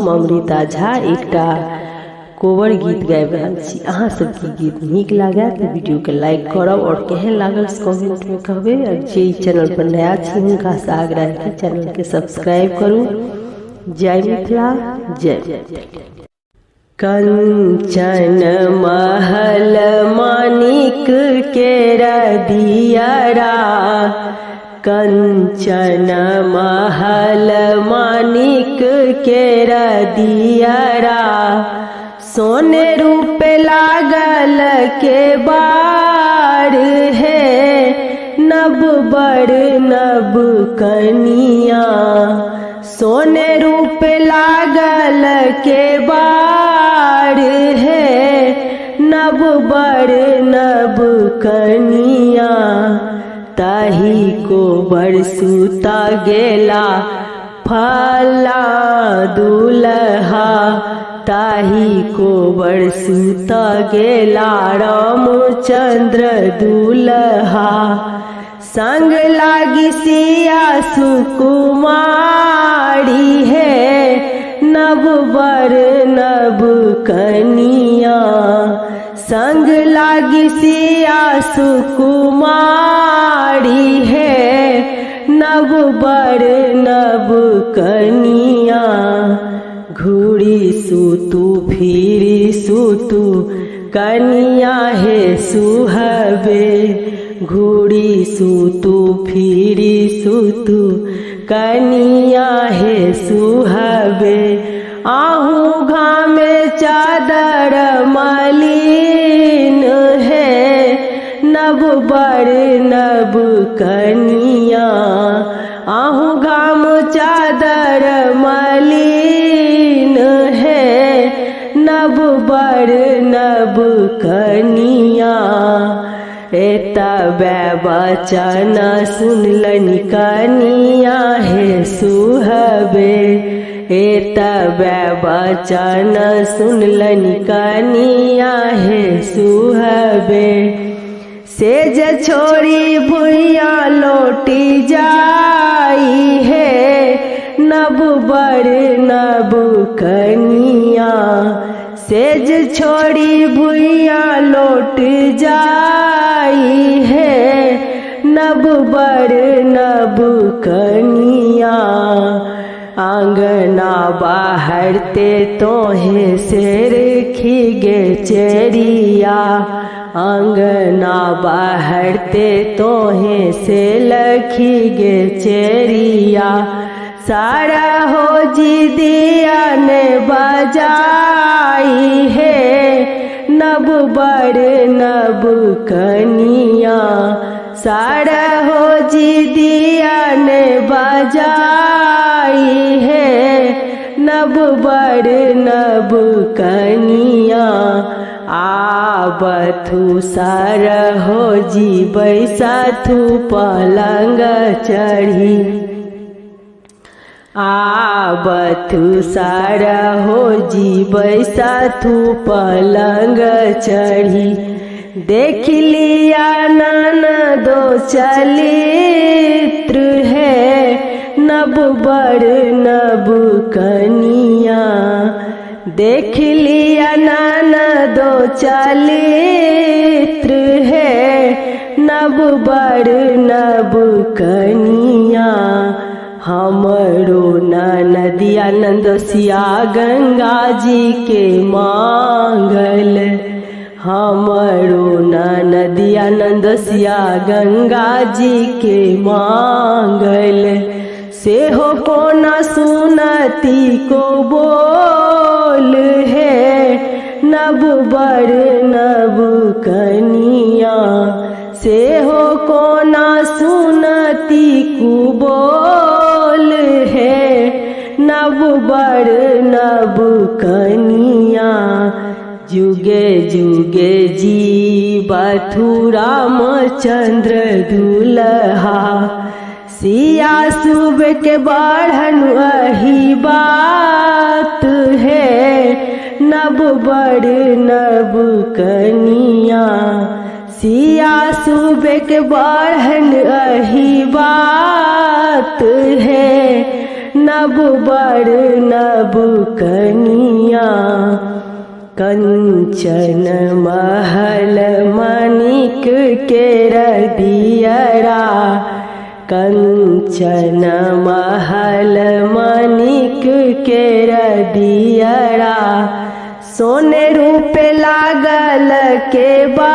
अमृता झा एकटा कोवर गीत गाबि रहल छी। अहाँ सबके गीत नीक लागे तो वीडियो के लाइक करब और केहन लागल कमेंट में कहबे। और जे चैनल पर नया छी हुनका से आग्रह है कि चैनल के सब्सक्राइब करू। जय मिथिला, जय। कंचन महल मानिक केरा दियरा, कंचन महल मानिक केरा दियरा, सोने रूप लागल के बार है, नब बड़ नब कनिया, सोने रूप लागल के बार है, नब बड़ नब कनिया, ताही को बरसूता गेला फला दुल्हा, ताही को बरसूता गेला रामचंद्र दुल्हा, संग लागी सिया सुकुमारी है, नब बर नब कनिया, संग लागी सिया सुकुमारी है, नब बर नब कनिया, घूरी सुतु फिरी सुतु कनिया है सुहबे, घूरी सुतु फिरी सुतु कनिया है सुहबे, आहू घामे चादर मलिन है, नब बड़ नब कनिया, आहू घाम चादर मलिन है, नब बड़ नब कनिया, एता बचन सुनलनि कनिया है सुहबे, एता बचन सुनलनि कनिया है सुहबे, सेज छोड़ी भुइया लौटी जाई है, नब बड़ नब कनिया, सेज छोड़ी भुइया लौट जाई है, नब बड़ नब कनिया, आंगना बाहरते तोहे शेर खीगे चेरिया, आंगना बाहरते तोहे से लखीगे चेरिया, सारा हो जी दिया ने बजाई है, नब बड़ नब कनिया, सारा हो जी दिया ने बजाई है, नब बड़ नब कनिया, आबथु सार हो जी बैसाथु पलंग चढ़ी, आबथु सार हो जी बैसाथु पलंग चढ़ी, देख लिया ननदो चरित्र है, नब बड़ नब कनिया, देख लिया ननदो चरित्र है, नब बड़ नब कनिया, हमरो ननदिया नंदोसिया गंगा जी के मांगल, हमरो ननदिया नंदोसिया गंगा जी के मांगल, से हो को न सुनती को बोल है, नब बड़ नब कनिया, से हो को न सुनती को बोल है, नब बड़ नब कनिया, जुगे जुगे जीवथु रामचंद्र दुल्हा, सिया सुब के बढ़न वही बात है, नब बड़ नब कनिया, सिया सुब के बढ़न वही बात है, नब बर नब कनिया कंचन महल मानिक के दियरा कंचन महल मानिक के दियरा सोने रूप लागल के बा